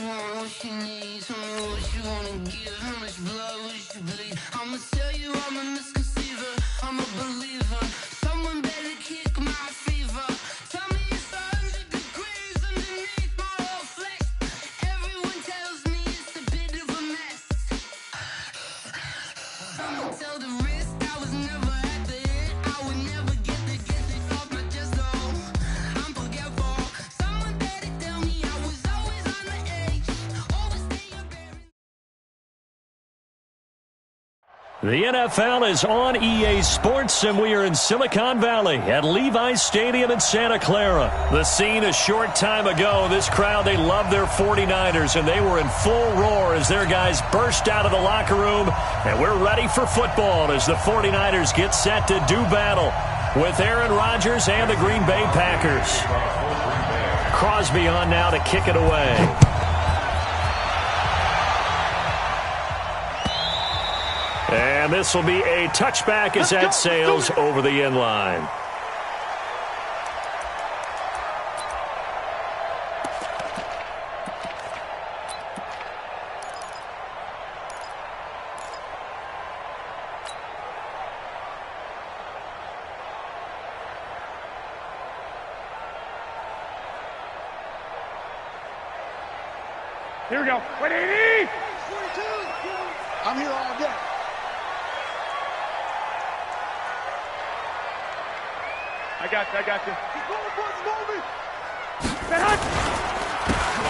want, what she needs. Tell me what you wanna give, how much blood would you bleed? I'ma tell you I'm a misconceiver, I'm a believer. Someone better kick my fever. Tell me it's 100 degrees underneath my whole flesh. Everyone tells me it's a bit of a mess. I'ma tell the risk I was never at the end. I would never get it off my chest, though. I'm forgetful. Someone better tell me I was always on the edge. Overstay buried. The NFL is on EA Sports, and we are in Silicon Valley at Levi's Stadium in Santa Clara. The scene a short time ago. This crowd, they love their 49ers, and they were in full roar as their guys burst out of the locker room. And we're ready for football as the 49ers get set to do battle with Aaron Rodgers and the Green Bay Packers. Crosby on now to kick it away. And this will be a touchback as that sails over the end line. Here we go. 180! 42! I'm here all day. I got you. He's going for his movie.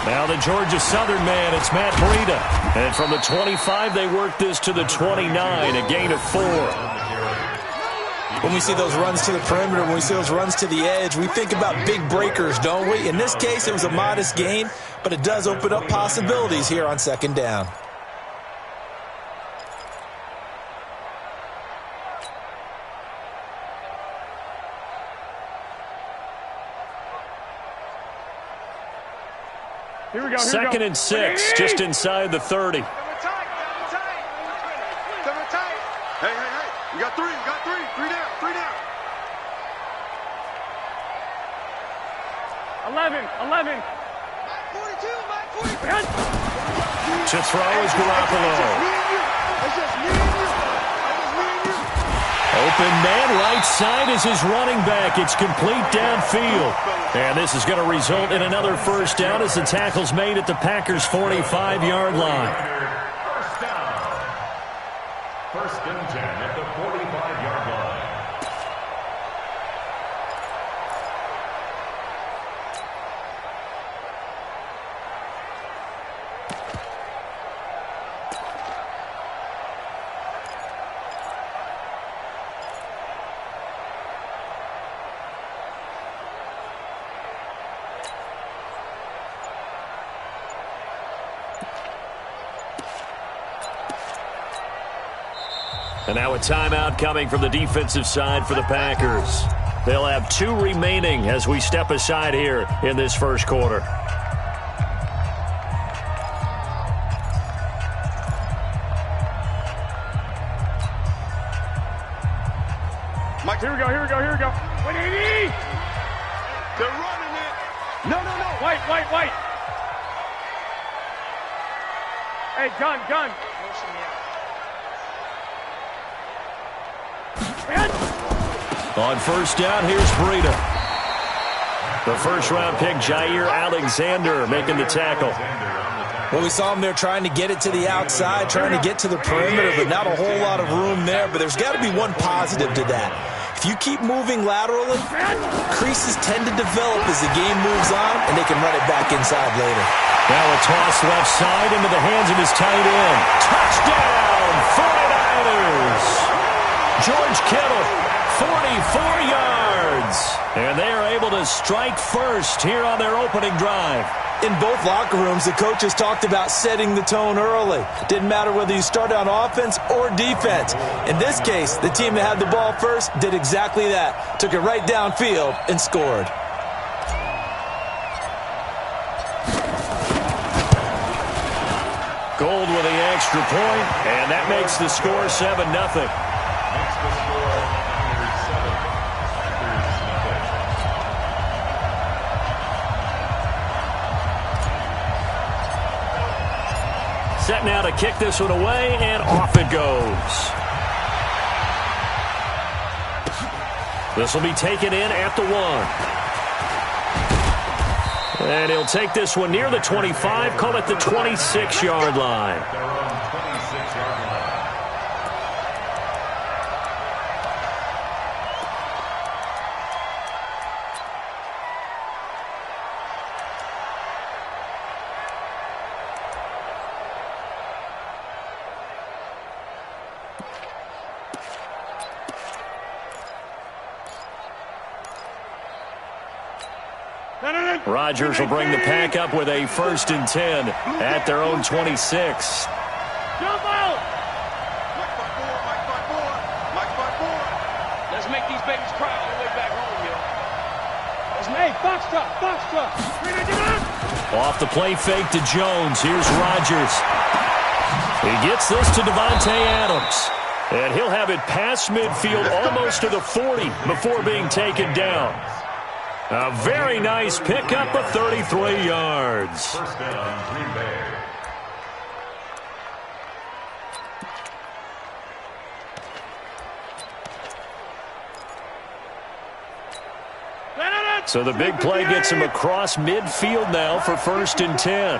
Now the Georgia Southern man, it's Matt Breida. And from the 25, they work this to the 29, a gain of 4. When we see those runs to the perimeter, when we see those runs to the edge, we think about big breakers, don't we? In this case, it was a modest gain, but it does open up possibilities here on second down. Here we go. Second and 6, just inside the 30. Hey. We got three. Three down. 11. Mike 42. To throw is Garoppolo. It's just me and you. Open man, right side is his running back. It's complete downfield. And this is going to result in another first down as the tackle's made at the Packers' 45-yard line. First down. First and 10 at the 45-yard line. And now a timeout coming from the defensive side for the Packers. They'll have 2 remaining as we step aside here in this first quarter. Mike, here we go. 180! They're running it. No. White. Hey, gun. On first down, here's Breida. The first-round pick, Jair Alexander, making the tackle. Well, we saw him there trying to get it to the outside, trying to get to the perimeter, but not a whole lot of room there. But there's got to be one positive to that. If you keep moving laterally, creases tend to develop as the game moves on, and they can run it back inside later. Now a toss left side into the hands of his tight end. Touchdown, 49ers! George Kittle, 44 yards. And they are able to strike first here on their opening drive. In both locker rooms, the coaches talked about setting the tone early. Didn't matter whether you started on offense or defense. In this case, the team that had the ball first did exactly that. Took it right downfield and scored. Gold with the extra point, and that makes the score 7-0. Makes the score Packers 7. Packers nothing. Set now to kick this one away, and off it goes. This will be taken in at the 1. And he'll take this one near the 25, call it the 26-yard line. Rodgers will bring the pack up with a 1st and 10 at their own 26. Jump out! Let's make these babies cry on the way back home, yo. Hey, foxtrot, foxtrot. Off the play fake to Jones. Here's Rodgers. He gets this to Devontae Adams. And he'll have it past midfield almost to the 40 before being taken down. A very nice pickup of 33 yards. First down, Green Bay. So the big play gets him across midfield now for 1st and 10.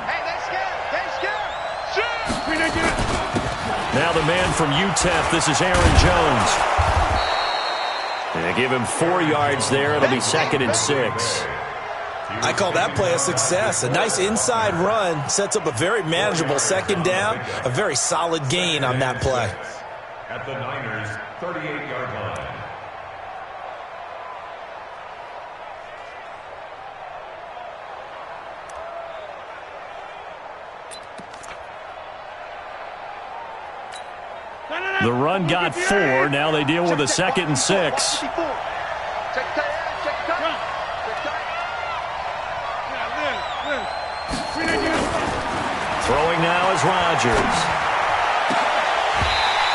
Now the man from UTEP, this is Aaron Jones. And they give him 4 yards there. It'll be 2nd and 6. I call that play a success. A nice inside run sets up a very manageable 2nd down. A very solid gain on that play. At the Niners' 38-yard line. The run got 4. Now they deal with a 2nd and 6. Throwing now is Rodgers.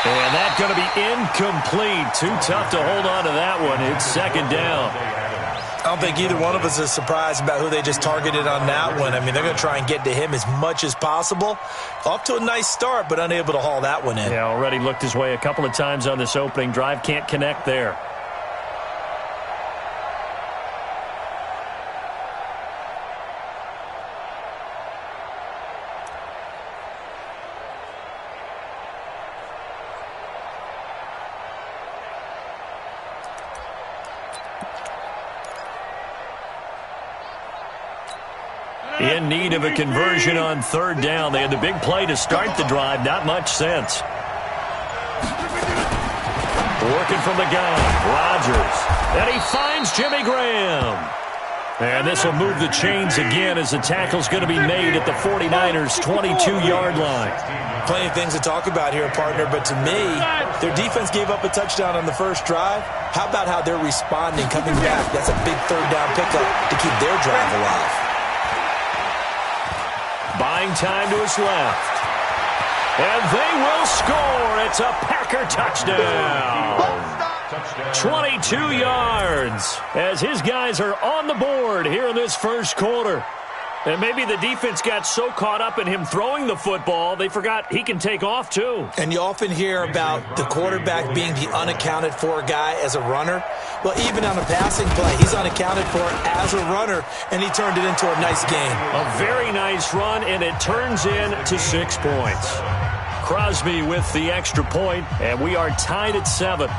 And that's going to be incomplete. Too tough to hold on to that one. It's 2nd down. I don't think either one of us is surprised about who they just targeted on that one. I mean, they're going to try and get to him as much as possible. Off to a nice start, but unable to haul that one in. Yeah, already looked his way a couple of times on this opening drive. Can't connect there. In need of a conversion on 3rd down. They had the big play to start the drive. Not much sense. Working from the gun. Rodgers. And he finds Jimmy Graham. And this will move the chains again as the tackle's going to be made at the 49ers' 22-yard line. Plenty of things to talk about here, partner, but to me, their defense gave up a touchdown on the first drive. How about how they're responding, coming back? That's a big 3rd down pickup to keep their drive alive. Buying time to his left. And they will score. It's a Packer touchdown. 22 yards as his guys are on the board here in this 1st quarter. And maybe the defense got so caught up in him throwing the football, they forgot he can take off too. And you often hear about the quarterback being the unaccounted for guy as a runner. Well, even on a passing play, he's unaccounted for as a runner, and he turned it into a nice game. A very nice run, and it turns into 6 points. Crosby with the extra point, and we are tied at 7.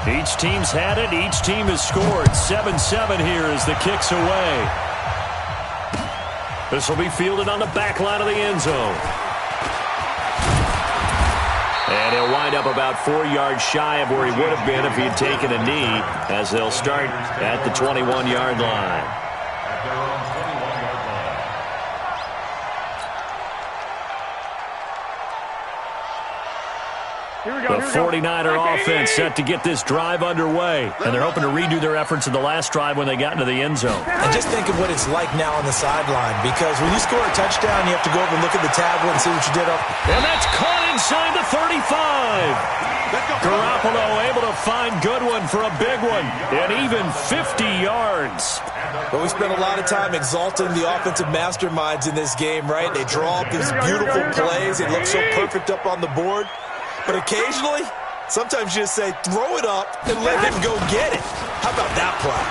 Each team's had it. Each team has scored. 7-7 here as the kick's away. This will be fielded on the back line of the end zone. And he'll wind up about 4 yards shy of where he would have been if he had taken a knee, as they'll start at the 21-yard line. At their own 21-yard line. Here we go, The 49er offense set to get this drive underway. And they're hoping to redo their efforts in the last drive when they got into the end zone. And just think of what it's like now on the sideline, because when you score a touchdown, you have to go over and look at the tablet and see what you did up. And that's caught inside the 35. Garoppolo able to find Goodwin for a big one, and even 50 yards. But we spent a lot of time exalting the offensive masterminds in this game, right? They draw up these beautiful plays. They look so perfect up on the board. But occasionally, sometimes you just say, throw it up and let him go get it. How about that play?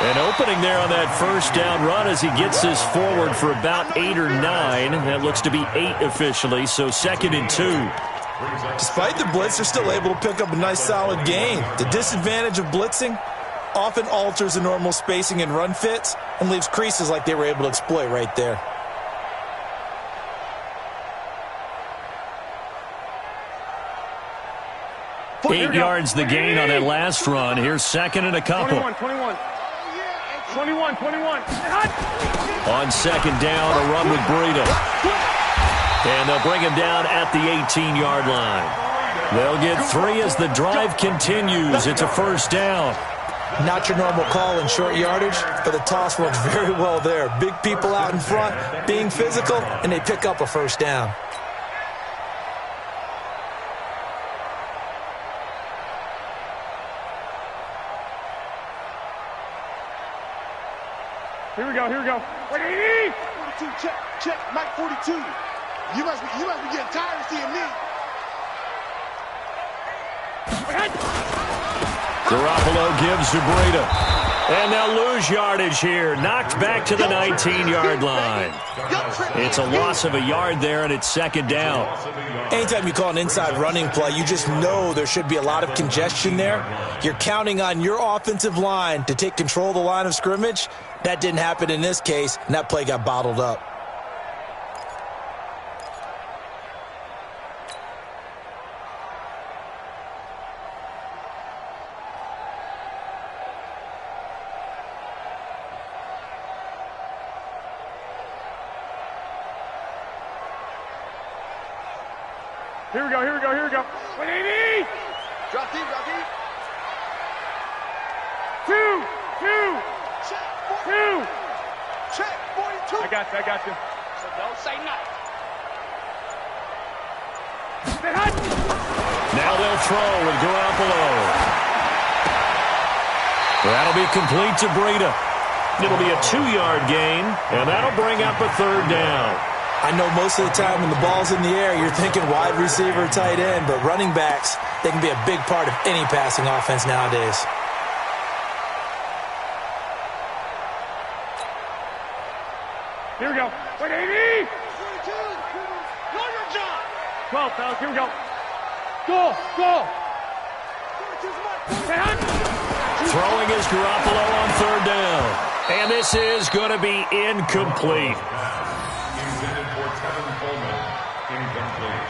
An opening there on that first down run as he gets this forward for about 8 or 9. That looks to be 8 officially, so 2nd and 2. Despite the blitz, they're still able to pick up a nice solid gain. The disadvantage of blitzing often alters the normal spacing and run fits and leaves creases like they were able to exploit right there. Eight yards the gain on that last run. Here's 2nd and a couple. 21. On 2nd down, a run with Breida. And they'll bring him down at the 18-yard line. They'll get 3 as the drive continues. It's a first down. Not your normal call in short yardage, but the toss works very well there. Big people out in front, being physical, and they pick up a first down. Here we go. 180. 42, check, Mike 42. You must be getting tired of seeing me. Garoppolo gives to Breida. And they'll lose yardage here. Knocked back to the 19-yard line. It's a loss of a yard there, and it's 2nd down. Anytime you call an inside running play, you just know there should be a lot of congestion there. You're counting on your offensive line to take control of the line of scrimmage. That didn't happen in this case, and that play got bottled up. Here we go. 180. Drop deep. 2. Check 42. I got you. So don't say nothing. Now they'll throw with Garoppolo. That'll be complete to Breida. It'll be a 2-yard gain, and that'll bring up a 3rd down. I know most of the time when the ball's in the air, you're thinking wide receiver, tight end, but running backs, they can be a big part of any passing offense nowadays. Here we go. 180. 42. Know your job. 12, fellas. Here we go. Go. Throwing is Garoppolo on 3rd down. And this is going to be incomplete. Intended for Tevin Coleman. Incomplete.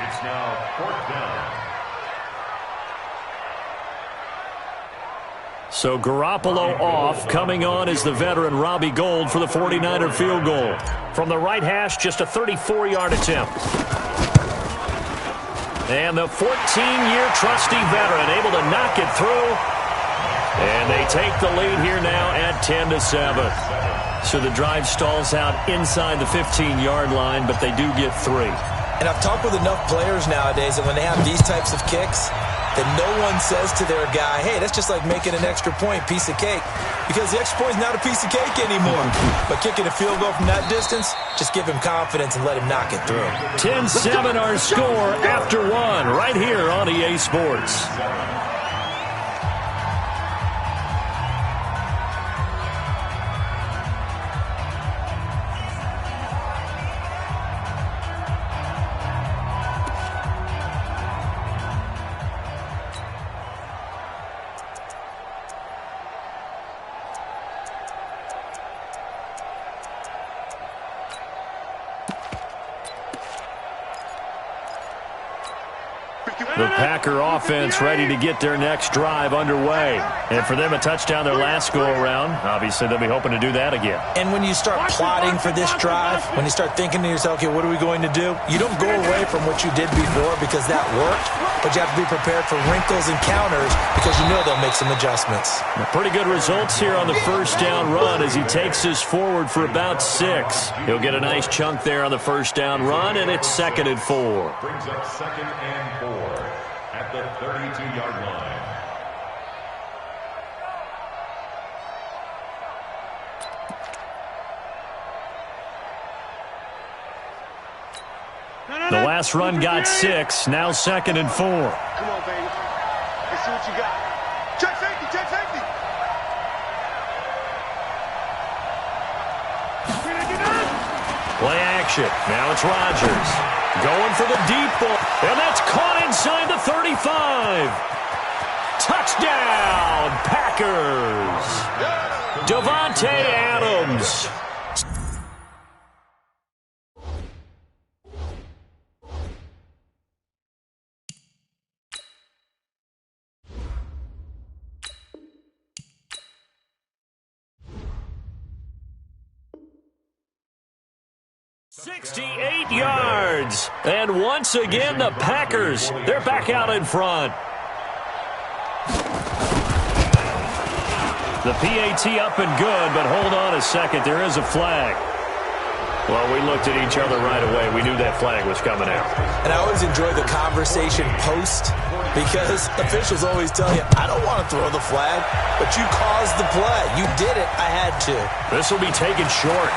It's now 4th down. So Garoppolo off. Coming on is the veteran Robbie Gould for the 49er field goal. From the right hash, just a 34-yard attempt. And the 14-year trusty veteran able to knock it through. And they take the lead here now at 10-7. So the drive stalls out inside the 15-yard line, but they do get 3. And I've talked with enough players nowadays that when they have these types of kicks, that no one says to their guy, hey, that's just like making an extra point, piece of cake. Because the extra point is not a piece of cake anymore. But kicking a field goal from that distance, just give him confidence and let him knock it through. 10-7 our score after 1 right here on EA Sports. The Packer offense ready to get their next drive underway. And for them, a touchdown their last go-around. Obviously, they'll be hoping to do that again. And when you start plotting for this drive, when you start thinking to yourself, okay, what are we going to do? You don't go away from what you did before because that worked. but you have to be prepared for wrinkles and counters because you know they'll make some adjustments. Pretty good results here on the first down run as he takes us forward for about 6. He'll get a nice chunk there on the first down run, and it's 2nd and 4. Brings up 2nd and 4 at the 32-yard line. The last run got 6. Now 2nd and 4. Come on, baby. Let's see what you got. Check safety, check safety. Play action. Now it's Rodgers. Going for the deep ball. And that's caught inside the 35. Touchdown, Packers. Davante Adams. $68 yards. And once again, the Packers, they're back out in front. The PAT up and good, but hold on a second. There is a flag. Well, we looked at each other right away. We knew that flag was coming out. And I always enjoy the conversation post because officials always tell you, I don't want to throw the flag, but you caused the play. You did it. I had to. This will be taken short.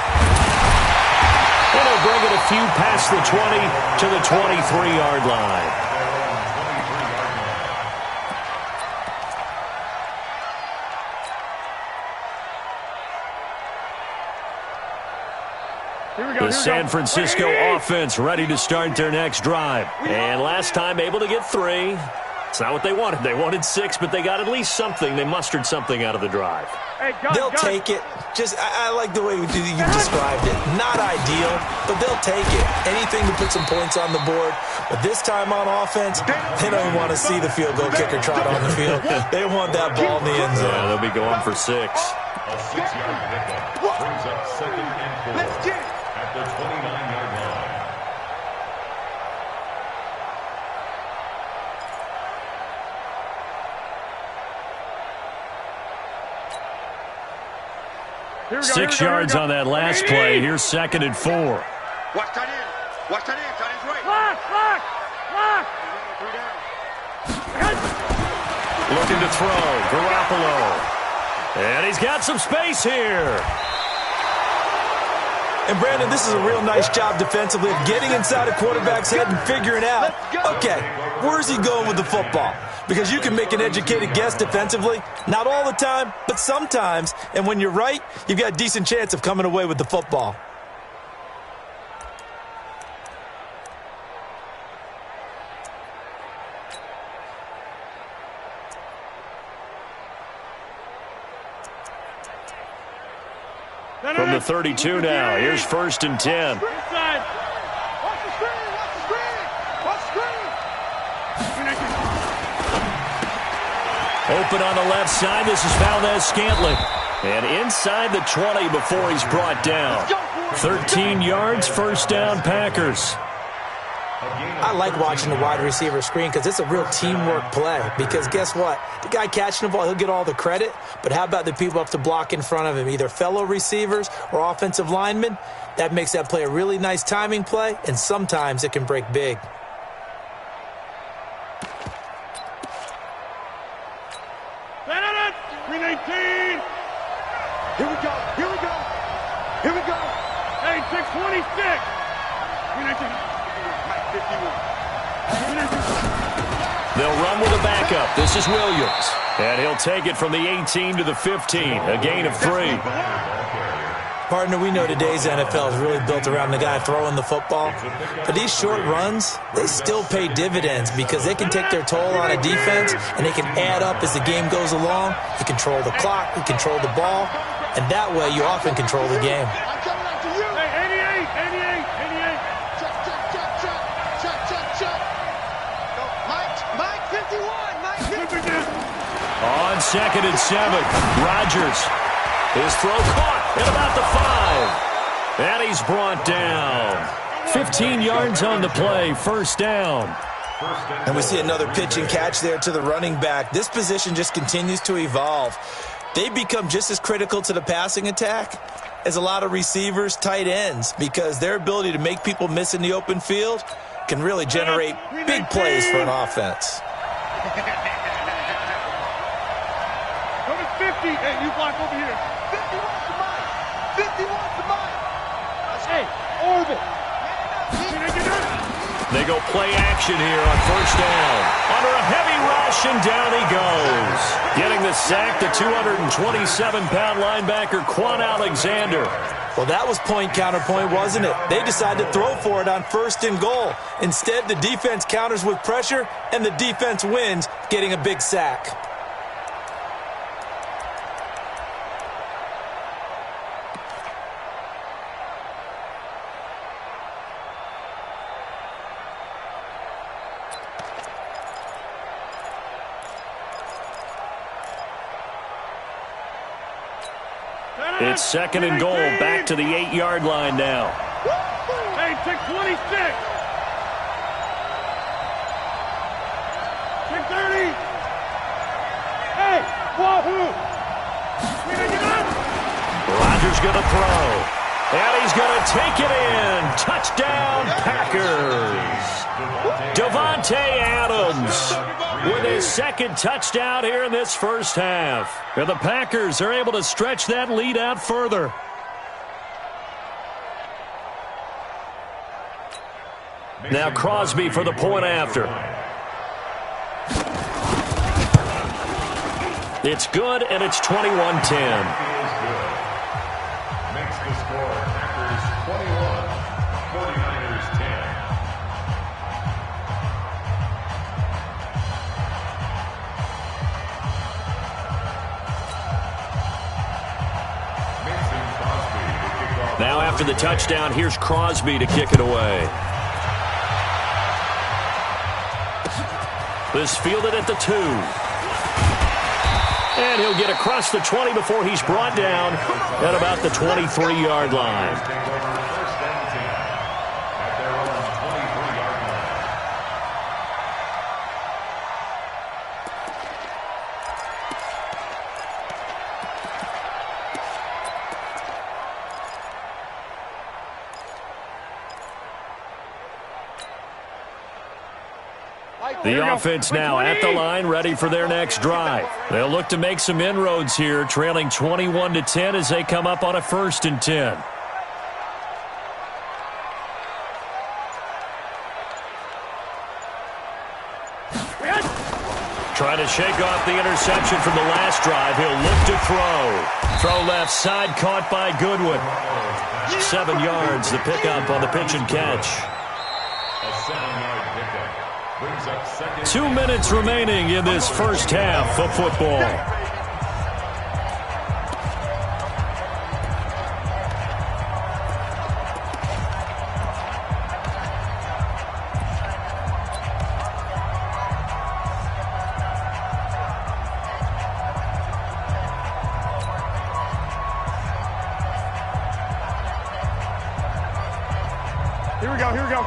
And he'll bring it a few past the 20 to the 23-yard line. The San Francisco offense ready to start their next drive. And last time able to get 3. It's not what they wanted. They wanted 6, but they got at least something. They mustered something out of the drive. They'll take it. I like the way you described it. Not ideal, but they'll take it. Anything to put some points on the board. But this time on offense, they don't even want to see the field goal kicker trot on the field. They want that ball in the end zone. Yeah, they'll be going for 6. A 6-yard pickup brings up 2nd and 4 at the 29-yard line. Here we go, 6 yards on that last play. Here's 2nd and 4. Watch tight end. Watch tight end. Tight end's right. Lock, lock, lock. 3 down. Looking to throw. Garoppolo. And he's got some space here. And, Brandon, this is a real nice job defensively of getting inside a quarterback's head and figuring out, okay, where's he going with the football? Because you can make an educated guess defensively. Not all the time, but sometimes. And when you're right, you've got a decent chance of coming away with the football. From the 32 now, here's 1st and 10. Inside. Watch the screen. Watch the screen. Watch the screen. Open on the left side. This is Valdez-Scantling. And inside the 20 before he's brought down. 13 yards, 1st down, Packers. I like watching the wide receiver screen because it's a real teamwork play. Because guess what? The guy catching the ball, he'll get all the credit. But how about the people up to block in front of him, either fellow receivers or offensive linemen? That makes that play a really nice timing play, and sometimes it can break big. Stand on it. 319. Here we go. Here we go. Here we go. Hey, 626. 319. They'll run with a backup. This is Williams. And he'll take it from the 18 to the 15. A gain of 3. Partner, we know today's NFL is really built around the guy throwing the football. But these short runs, they still pay dividends because they can take their toll on a defense and they can add up as the game goes along. You control the clock, you control the ball, and that way you often control the game. I'm coming after you. Hey, 88, 88, 88. Check, check, check, check. Check, check, check. Go. Mike 51. Mike 51. On 2nd and 7, Rodgers. His throw caught at about the 5. And he's brought down. 15 yards on the play, 1st down. And we see another pitch and catch there to the running back. This position just continues to evolve. They become just as critical to the passing attack as a lot of receivers, tight ends, because their ability to make people miss in the open field can really generate big plays for an offense. Number 50. Hey, you block over here. 50 wants the mic. 50 wants the mic. Hey, orbit. They go play action here on first down. Under a heavy rush, and down he goes. Getting the sack, the 227-pound linebacker, Quan Alexander. Well, that was point counterpoint, wasn't it? They decided to throw for it on first and goal. Instead, the defense counters with pressure, and the defense wins, getting a big sack. It's second and goal, back to the 8-yard line now. Hey, take 26. 630. Hey, wahoo. Rodgers going to throw. And he's going to take it in. Touchdown, Packers. Davante Adams with his second touchdown here in this first half. And the Packers are able to stretch that lead out further. Now Crosby for the point after. It's good, and it's 21-10. Makes the score Packers 21, 49ers 10. Now after the touchdown, here's Crosby to kick it away. This fielded at the 2. And he'll get across the 20 before he's brought down at about the 23-yard line. The offense now at the line, ready for their next drive. They'll look to make some inroads here, trailing 21-10 as they come up on a 1st and 10. Trying to shake off the interception from the last drive. He'll look to throw. Throw left side, caught by Goodwin. 7 yards, the pickup on the pitch and catch. A 7-yard pickup. 2 minutes remaining in this first half of football. Here we go, here we go.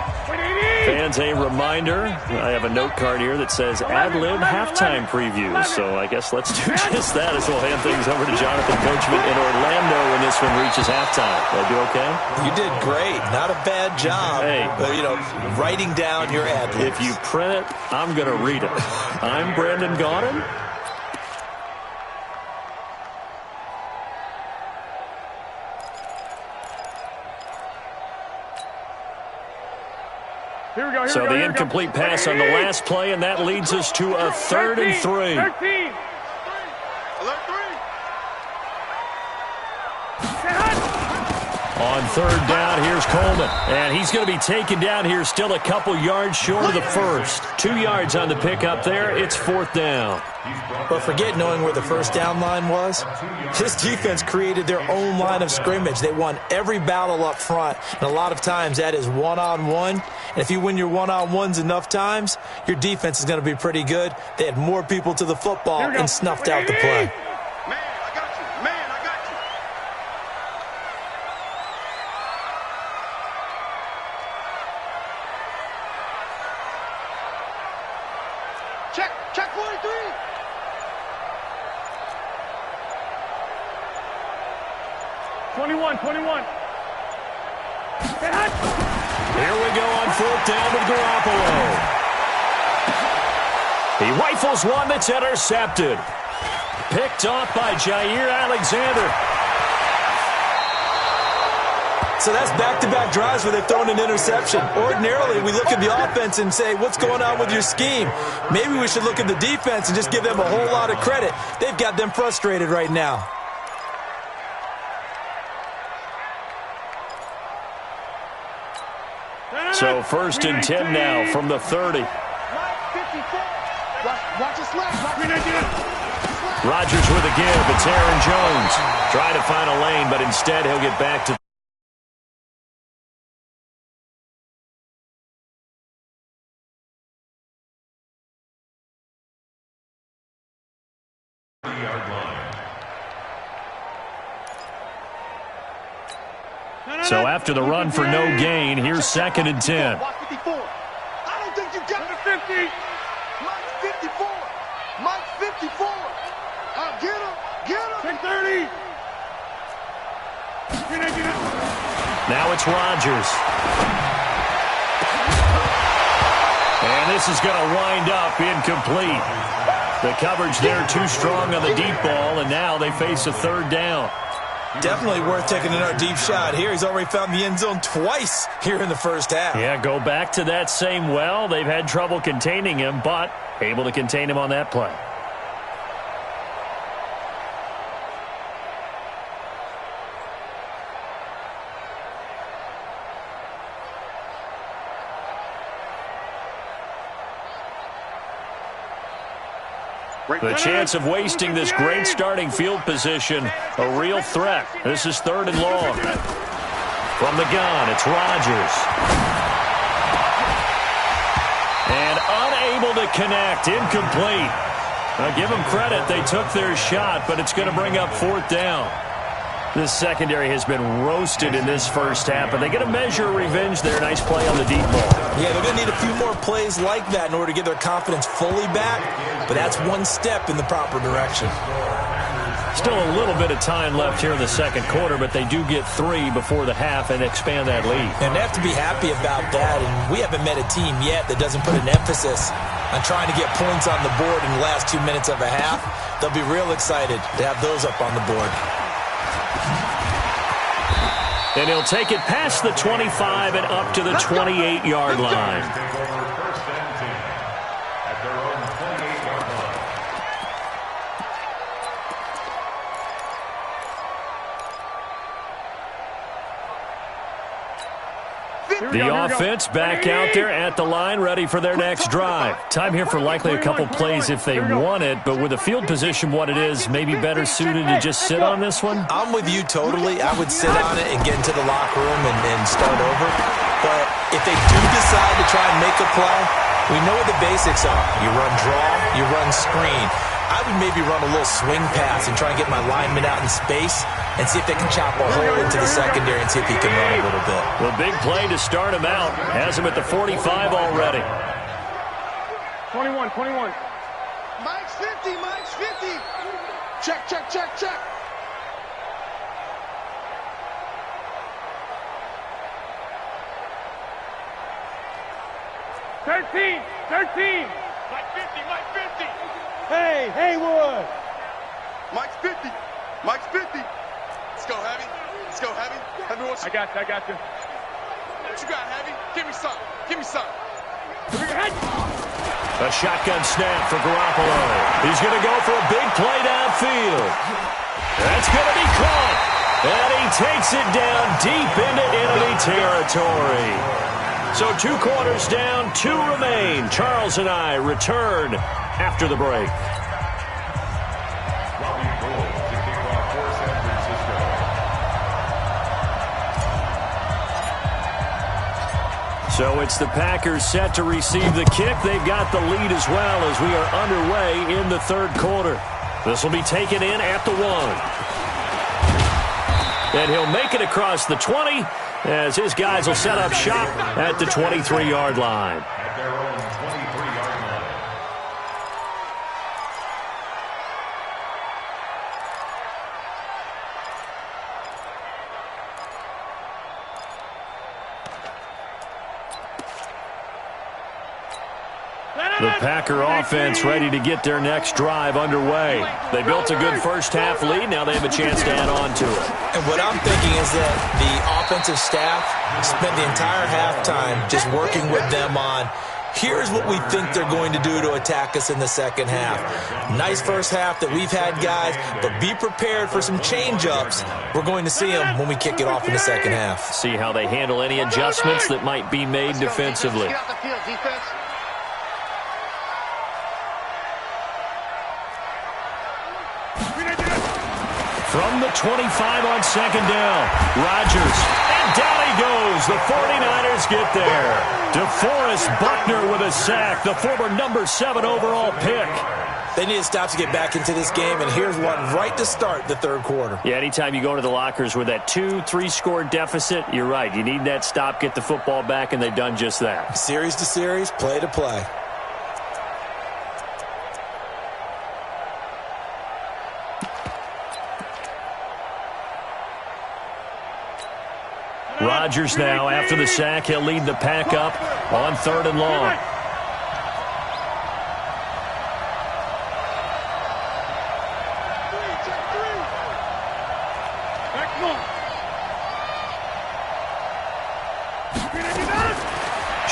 Fans, a reminder, I have a note card here that says ad-lib halftime preview. So I guess let's do just that as we'll hand things over to Jonathan Coachman in Orlando when this one reaches halftime. Did I do okay? You did great. Not a bad job. Hey. Writing down your ad-libs. If you print it, I'm going to read it. I'm Brandon Gaudin. So the incomplete pass on the last play, and that leads us to a 3rd and 3. 13. On 3rd down, here's Coleman. And he's going to be taken down here, still a couple yards short of the first. 2 yards on the pickup there. It's 4th down. But forget knowing where the first down line was. This defense created their own line of scrimmage. They won every battle up front. And a lot of times that is one-on-one. And if you win your one-on-ones enough times, your defense is going to be pretty good. They had more people to the football and snuffed out the play. Check 43. Here we go on 4th down with Garoppolo. He rifles one that's intercepted. Picked off by Jair Alexander. So that's back-to-back drives where they've thrown an interception. Ordinarily, we look at the offense and say, what's going on with your scheme? Maybe we should look at the defense and just give them a whole lot of credit. They've got them frustrated right now. So 1st and 10 now from the 30. Watch his left. Rodgers with a give. It's Aaron Jones. Trying to find a lane, but instead he'll get back to So after the run for no gain, here's 2nd and 10. Watch 54. I don't think you got the 50. Mike's 54. Mike's 54. Get him. Get him. 30. Now it's Rodgers. And this is going to wind up incomplete. The coverage there too strong on the deep ball, and now they face a 3rd down. Definitely worth taking another deep shot here. He's already found the end zone twice here in the first half. Yeah, go back to that same well. They've had trouble containing him, but able to contain him on that play. The chance of wasting this great starting field position, a real threat. This is 3rd and long. From the gun, it's Rodgers. And unable to connect, incomplete. Now give them credit, they took their shot, but it's going to bring up 4th down. This secondary has been roasted in this first half, but they get a measure of revenge there. Nice play on the deep ball. Yeah, they're going to need a few more plays like that in order to get their confidence fully back, but that's one step in the proper direction. Still a little bit of time left here in the 2nd quarter, but they do get 3 before the half and expand that lead. And they have to be happy about that, and we haven't met a team yet that doesn't put an emphasis on trying to get points on the board in the last 2 minutes of a half. They'll be real excited to have those up on the board. And he'll take it past the 25 and up to the 28-yard line. First and 10 at their own 28-yard line. The offense back out there at the line, ready for their next drive. Time here for likely a couple plays if they want it, but with the field position what it is, maybe better suited to just sit on this one? I'm with you totally. I would sit on it and get into the locker room and start over. But if they do decide to try and make a play, we know what the basics are. You run draw, you run screen. I would maybe run a little swing pass and try and get my lineman out in space and see if they can chop a hole into the secondary and see if he can run a little bit. The big play to start him out. Has him at the 45 already. 21. Mike's 50. Mike's 50. Check. 13. Mike 50. Hey, Haywood. Mike's 50. Let's go, Heavy. Heavy, what's I got you. what you got, Heavy? Give me some. A shotgun snap for Garoppolo. He's going to go for a big play downfield. That's going to be caught. And he takes it down deep into enemy territory. So 2 quarters down, 2 remain. Charles and I return after the break. So it's the Packers set to receive the kick. They've got the lead as well as we are underway in the 3rd quarter. This will be taken in at the 1. And he'll make it across the 20 as his guys will set up shop at the 23-yard line. At their own 23-yard line. Packer offense ready to get their next drive underway. They built a good first-half lead. Now they have a chance to add on to it. And what I'm thinking is that the offensive staff spent the entire halftime just working with them on, here's what we think they're going to do to attack us in the second half. Nice first half that we've had, guys, but be prepared for some change-ups. We're going to see them when we kick it off in the second half. See how they handle any adjustments that might be made defensively. Get out the field, defense. From the 25 on second down, Rodgers, and down he goes. The 49ers get there. DeForest Buckner with a sack, the former number 7 overall pick. They need to stop to get back into this game, and here's one right to start the third quarter. Yeah, anytime you go into the lockers with that 2-3 score deficit, you're right. You need that stop, get the football back, and they've done just that. Series to series, play to play. Rodgers now, after the sack, he'll lead the pack up on 3rd and long.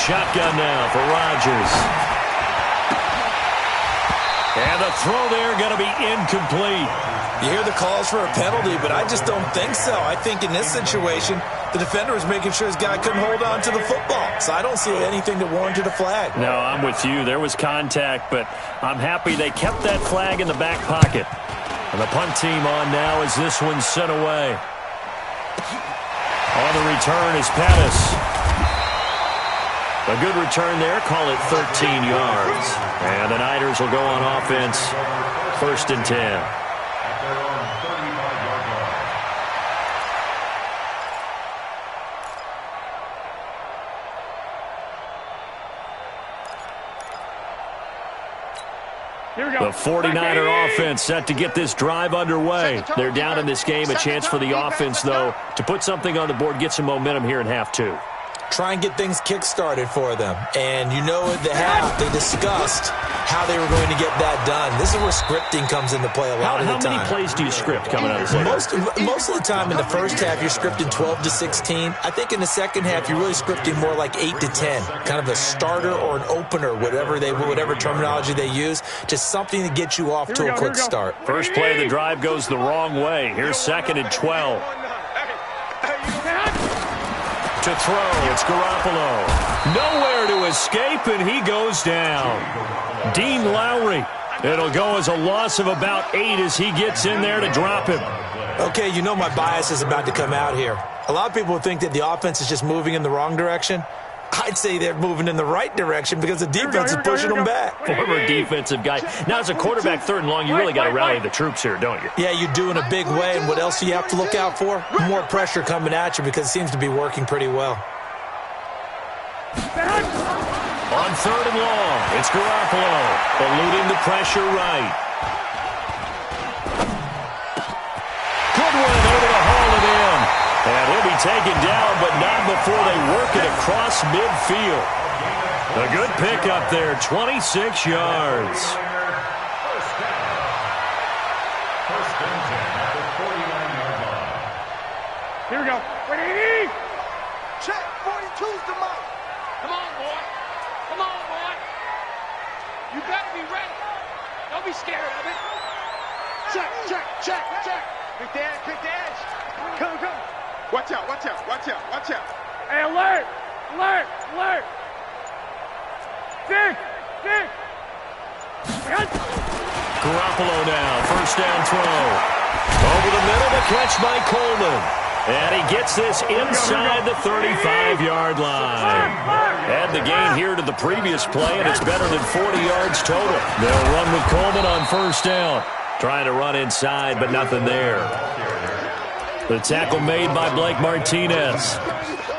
Shotgun now for Rodgers. And the throw there going to be incomplete. You hear the calls for a penalty, but I just don't think so. I think in this situation, the defender was making sure his guy couldn't hold on to the football. So I don't see anything that warranted a flag. No, I'm with you. There was contact, but I'm happy they kept that flag in the back pocket. And the punt team on now as this one's sent away. On the return is Pettis. A good return there. Call it 13 yards. And the Niners will go on offense. 1st and 10. The 49er offense set to get this drive underway. They're down in this game. A chance for the offense, though, to put something on the board, get some momentum here in half 2. Try and get things kick-started for them. And you know at the half, they discussed how they were going to get that done. This is where scripting comes into play a lot of the time. How many plays do you script coming out of this? Most of the time in the first half, you're scripting 12 to 16. I think in the second half, you're really scripting more like 8 to 10. Kind of a starter or an opener, whatever terminology they use. Just something to get you off to a quick start. First play of the drive goes the wrong way. Here's 2nd and 12. To throw, it's Garoppolo. Nowhere to escape, and he goes down. Dean Lowry. It'll go as a loss of about 8 as he gets in there to drop him. Okay, you know my bias is about to come out here. A lot of people think that the offense is just moving in the wrong direction. I'd say they're moving in the right direction because the defense is pushing them back. Former defensive guy. Now, as a quarterback 3rd and long, you really got to rally the troops here, don't you? Yeah, you do in a big way. And what else do you have to look out for? More pressure coming at you because it seems to be working pretty well. On 3rd and long, it's Garoppolo, eluding the pressure right. Good one over to haul it in. And he'll be taken down, but not before they work it across midfield. A good pickup there, 26 yards. Here we go. Ready? Check. 42's the mark. Come on, boy. Come on, boy. You better be ready. Don't be scared of it. Check, check, check, check. Quick the edge, quick the edge. Come, come. Watch out, watch out, watch out, watch out. Hey, alert! Alert! Alert! Dig! Dig! Garoppolo now, 1st down throw. Over the middle, the catch by Coleman. And he gets this inside the 35-yard line. Add the gain here to the previous play, and it's better than 40 yards total. They'll run with Coleman on 1st down. Trying to run inside, but nothing there. The tackle made by Blake Martinez.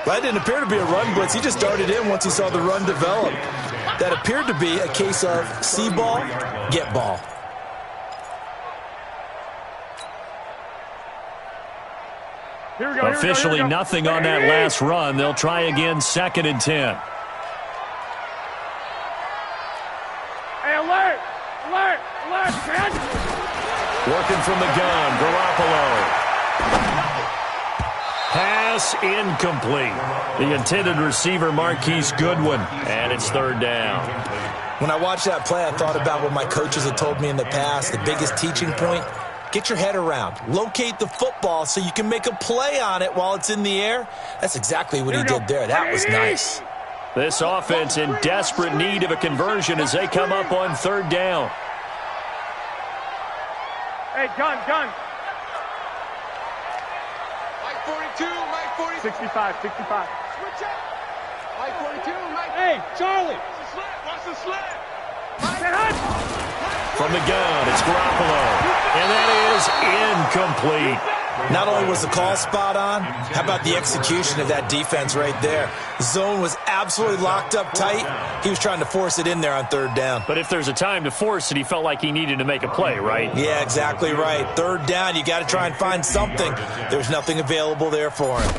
That didn't appear to be a run blitz. He just darted in once he saw the run develop. That appeared to be a case of see ball, get ball. Here we go. Officially nothing on that last run. They'll try again 2nd and 10. throwing from the gun. Garoppolo. Pass incomplete. The intended receiver, Marquise Goodwin, and it's third down. When I watched that play, I thought about what my coaches had told me in the past. The biggest teaching point, get your head around. Locate the football so you can make a play on it while it's in the air. That's exactly what he did there. That was nice. This offense in desperate need of a conversion as they come up on third down. Hey, gun. Mike 42, Mike 42. 65. Switch up. Mike 42, Mike. Hey, Charlie. Watch the sled. From the gun, it's Garoppolo. And that is incomplete. Not only was the call spot on, how about the execution of that defense right there? The zone was absolutely locked up tight. He was trying to force it in there on third down. But if there's a time to force it, he felt like he needed to make a play, right? Yeah, exactly right. Third down, you got to try and find something. There's nothing available there for him.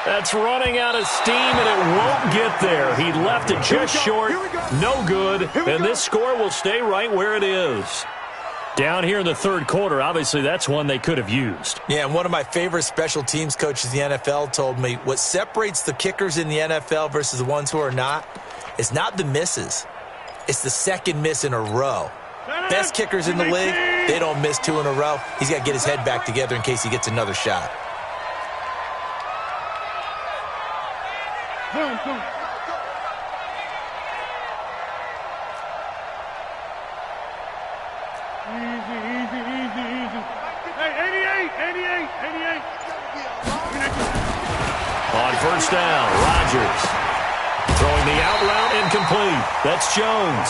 That's running out of steam, and it won't get there. He left it just short. No good. And this score will stay right where it is. Down here in the third quarter, obviously that's one they could have used. Yeah, and one of my favorite special teams coaches in the NFL told me what separates the kickers in the NFL versus the ones who are not is not the misses. It's the second miss in a row. Best kickers in the league, they don't miss two in a row. He's got to get his head back together in case he gets another shot. Easy. Hey, 88. On first down, Rodgers. Throwing the out route incomplete. That's Jones.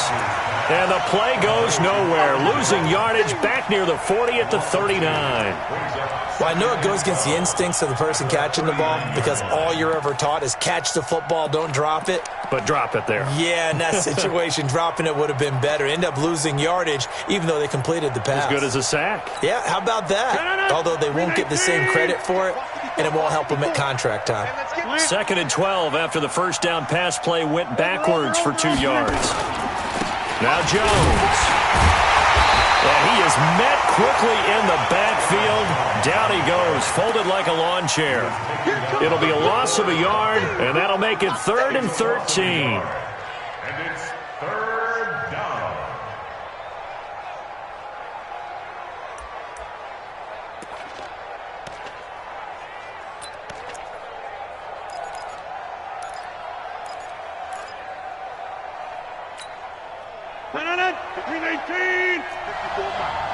And the play goes nowhere. Losing yardage back near the 40 at the 39. Well, I know it goes against the instincts of the person catching the ball because all you're ever taught is catch the football, don't drop it. But drop it there. Yeah, in that situation, dropping it would have been better. End up losing yardage even though they completed the pass. As good as a sack. Yeah, how about that? Although they won't get the same credit for it, and it won't help them at contract time. 2nd and 12 after the first down pass play went backwards for 2 yards. Now Jones. And he is met quickly in the backfield. Down he goes, folded like a lawn chair. It'll be a loss of a yard, and that'll make it 3rd and 13. And it's third down. Between 18. 54 miles.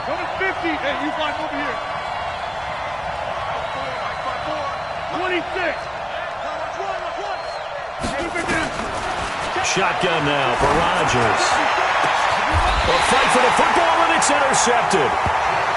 Number 50. Hey, you block over here. 26. Shotgun now for Rodgers. A fight for the football, and it's intercepted.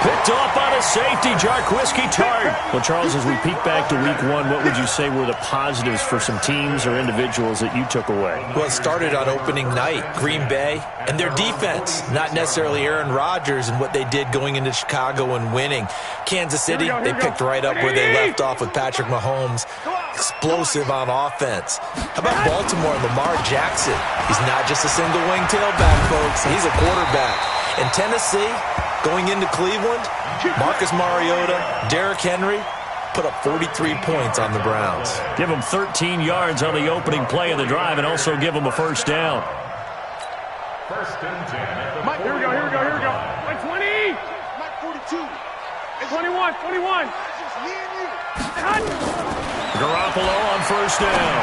Picked off by the safety, Jarquiski Tart. Well, Charles, as we peek back to week 1, what would you say were the positives for some teams or individuals that you took away? Well, it started on opening night, Green Bay, and their defense. Not necessarily Aaron Rodgers and what they did going into Chicago and winning. Kansas City, they picked right up where they left off with Patrick Mahomes. Explosive on offense. How about Baltimore and Lamar Jackson? He's not just a single wing tailback, folks. He's a quarterback. And Tennessee, going into Cleveland, Marcus Mariota, Derrick Henry put up 43 points on the Browns. Give them 13 yards on the opening play of the drive and also give them a first down. First and 10 at the Mike, here we go. Mike 20. Mike 42. 21. Just me and you. Garoppolo on first down.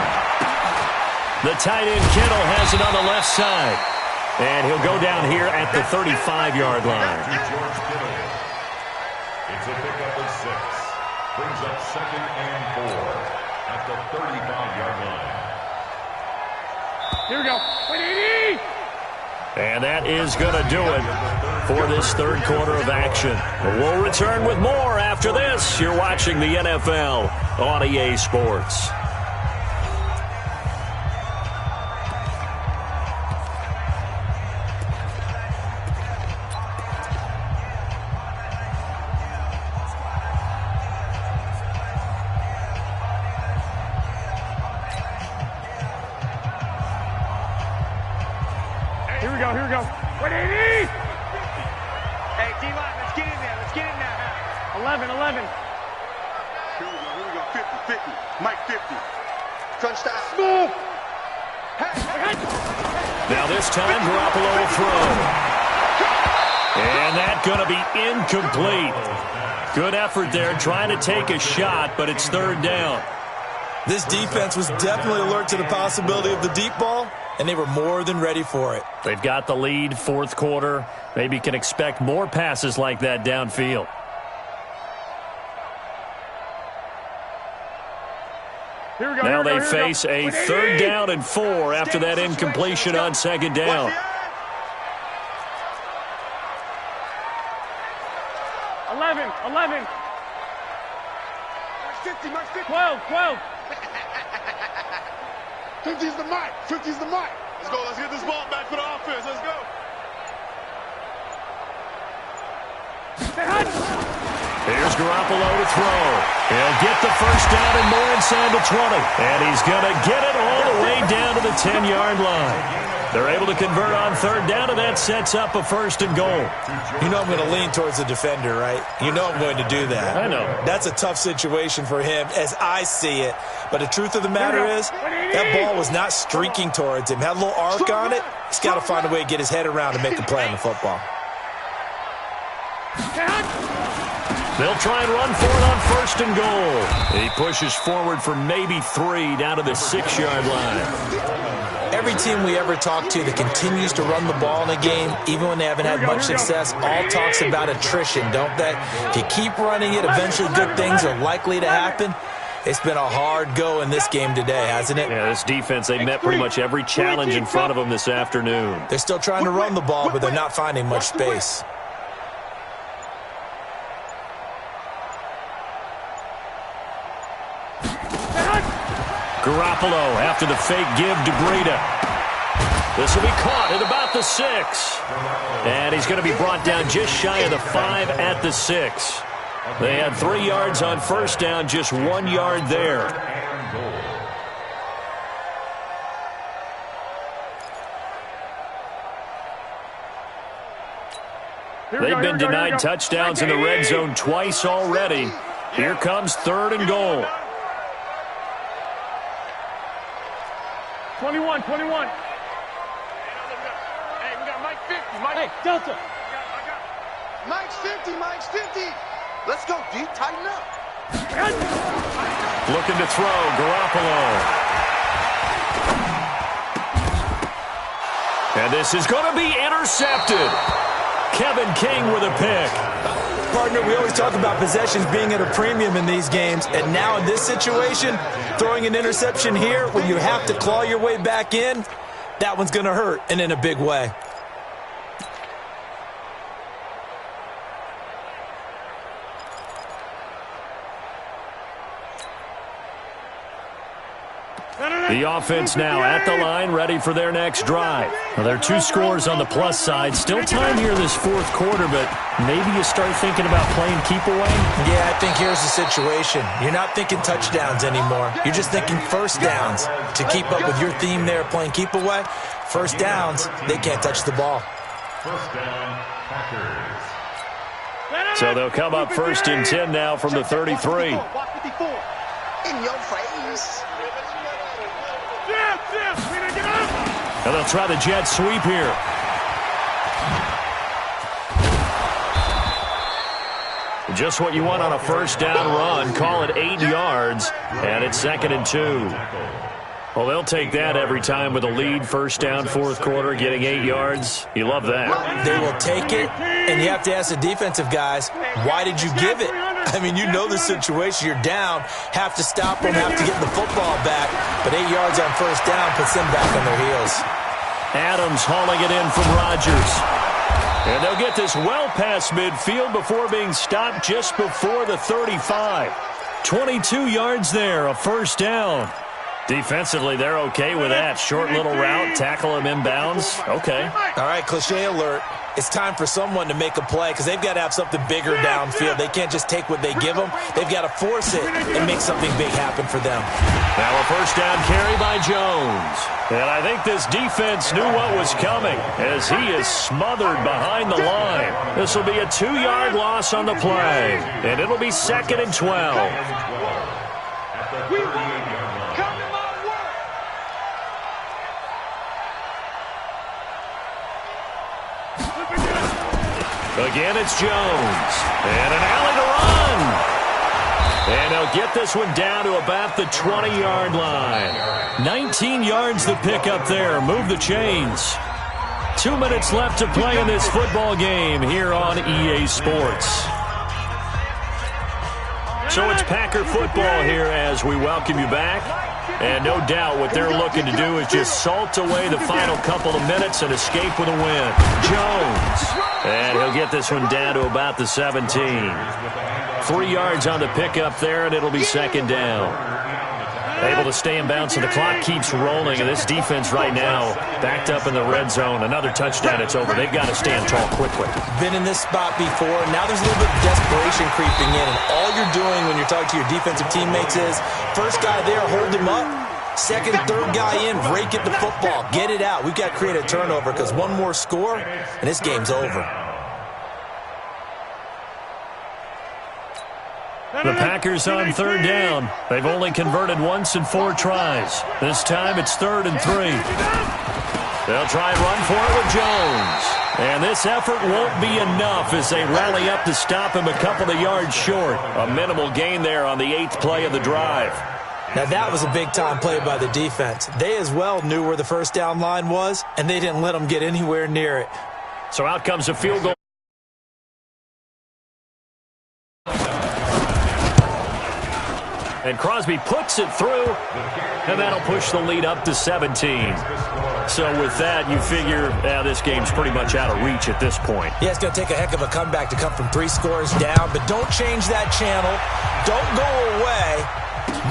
The tight end Kittle has it on the left side. And he'll go down here at the 35-yard line. George Kittle. It's a pickup of 6. Brings up 2nd and 4 at the 35-yard line. Here we go. 80. And that is going to do it for this third quarter of action. We'll return with more after this. You're watching the NFL on EA Sports. Here we go. 180. Hey, D-line, let's get in there. Let's get in there. 11. Here we go. 50. Mike 50. Crunch time. Smooth. Now this time, Garoppolo will throw. And that's going to be incomplete. Good effort there, trying to take a shot, but it's third down. This defense was definitely alert to the possibility of the deep ball, and they were more than ready for it. They've got the lead, fourth quarter. Maybe can expect more passes like that downfield. Here we go. Now here we they go, face here we a go. third down and 4 after that incompletion on second down. 11. 50. 12. 50's the mic. Let's go. Let's get this ball back for the offense. Let's go. Here's Garoppolo to throw. He'll get the first down and more inside the 20. And he's going to get it all the way down to the 10-yard line. They're able to convert on third down, and that sets up a first and goal. You know I'm going to lean towards the defender, right? You know I'm going to do that. I know. That's a tough situation for him as I see it. But the truth of the matter is, that ball was not streaking towards him. Had a little arc on it. He's got to find a way to get his head around and make the play on the football. They'll try and run for it on first and goal. He pushes forward for maybe 3 down to the 6-yard line. Every team we ever talk to that continues to run the ball in a game, even when they haven't had much success, all talks about attrition, don't they? If you keep running it, eventually good things are likely to happen. It's been a hard go in this game today, hasn't it? Yeah, this defense, they met pretty much every challenge in front of them this afternoon. They're still trying to run the ball, but they're not finding much space. Garoppolo after the fake give to Breida. This will be caught at about the 6. And he's going to be brought down just shy of the 5 at the 6. They had 3 yards on first down, just 1 yard there. They've been denied touchdowns in the red zone twice already. Here comes third and goal. 21. Hey, we got Mike 50. Hey, Delta. Mike's 50. Let's go, D. Tighten up. Looking to throw, Garoppolo. And this is going to be intercepted. Kevin King with a pick. Partner, we always talk about possessions being at a premium in these games, and now in this situation, throwing an interception here when you have to claw your way back in, that one's going to hurt, and in a big way. The offense now at the line, ready for their next drive. Well, there are 2 scores on the plus side. Still time here this fourth quarter, but maybe you start thinking about playing keep away? Yeah, I think here's the situation. You're not thinking touchdowns anymore. You're just thinking first downs. To keep up with your theme there, playing keep away, first downs, they can't touch the ball. First down, Packers. So they'll come up first and 10 now from the 33. In your face. And they'll try the jet sweep here. Just what you want on a first down run. Call it 8 yards, and it's 2nd and 2. Well, they'll take that every time with a lead, first down, fourth quarter, getting 8 yards. You love that. They will take it, and you have to ask the defensive guys, why did you give it? I mean, you know the situation. You're down, have to stop them, have to get the football back. But 8 yards on first down puts them back on their heels. Adams hauling it in from Rodgers. And they'll get this well past midfield before being stopped just before the 35. 22 yards there, a first down. Defensively, they're okay with that. Short little route, tackle him inbounds. Okay. All right, cliche alert. it's time for someone to make a play because they've got to have something bigger downfield. They can't just take what they give them. They've got to force it and make something big happen for them. Now a first down carry by Jones. And I think this defense knew what was coming as he is smothered behind the line. This will be a 2-yard loss on the play. And it'll be 2nd and 12. Again, it's Jones. And an alley to run. And he'll get this one down to about the 20-yard line. 19 yards to pick up there. Move the chains. 2 minutes left to play in this football game here on EA Sports. So it's Packer football here as we welcome you back. And no doubt what they're looking to do is just salt away the final couple of minutes and escape with a win. Jones. And he'll get this one down to about the 17. 3 yards on the pickup there, and it'll be 2nd down. Able to stay in bounds, so the clock keeps rolling, and this defense right now backed up in the red zone. Another touchdown, it's over. They've got to stand tall quickly. Been in this spot before, and now there's a little bit of desperation creeping in, and all you're doing when you're talking to your defensive teammates is, first guy there, hold him up. Second, third guy in, break it the football. Get it out. We've got to create a turnover because one more score, and this game's over. The Packers on 3rd down. They've only converted once in 4 tries. This time it's 3rd and 3. They'll try and run for it with Jones. And this effort won't be enough as they rally up to stop him a couple of yards short. A minimal gain there on the 8th play of the drive. Now that was a big-time play by the defense. They as well knew where the first down line was, and they didn't let them get anywhere near it. So out comes a field goal. And Crosby puts it through, and that'll push the lead up to 17. So with that, you figure this game's pretty much out of reach at this point. Yeah, it's going to take a heck of a comeback to come from 3 scores down, but don't change that channel. Don't go away.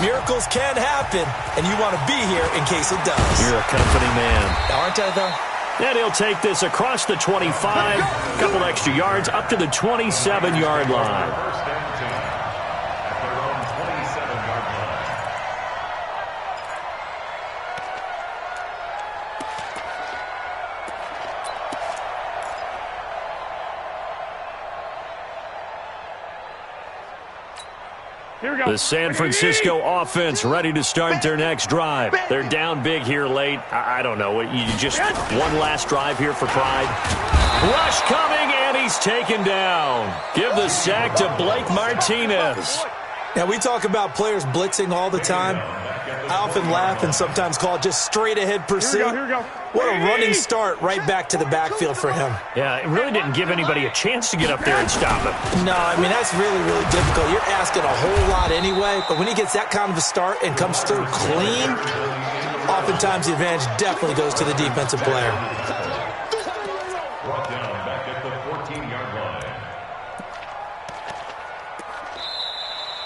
Miracles can happen, and you want to be here in case it does. You're a company man. Aren't I, though? And he'll take this across the 25, a couple extra yards, up to the 27-yard line. The San Francisco offense ready to start their next drive. They're down big here late. I don't know. You just one last drive here for pride. Rush coming, and he's taken down. Give the sack to Blake Martinez. Now, we talk about players blitzing all the time. I often laugh and sometimes call it just straight-ahead pursuit. Here we go. What a running start right back to the backfield for him. Yeah, it really didn't give anybody a chance to get up there and stop him. No, I mean, that's really, really difficult. You're asking a whole lot anyway, but when he gets that kind of a start and comes through clean, oftentimes the advantage definitely goes to the defensive player. Brought down back at the 14-yard line.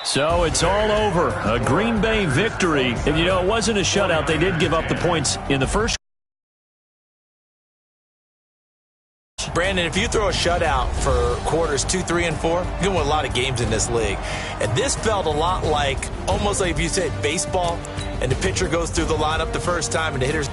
So it's all over. A Green Bay victory. And, you know, it wasn't a shutout. They did give up the points in the first. Brandon, if you throw a shutout for quarters 2, 3, and 4, you're going to win a lot of games in this league. And this felt a lot like, almost like if you said baseball, and the pitcher goes through the lineup the first time, and the hitters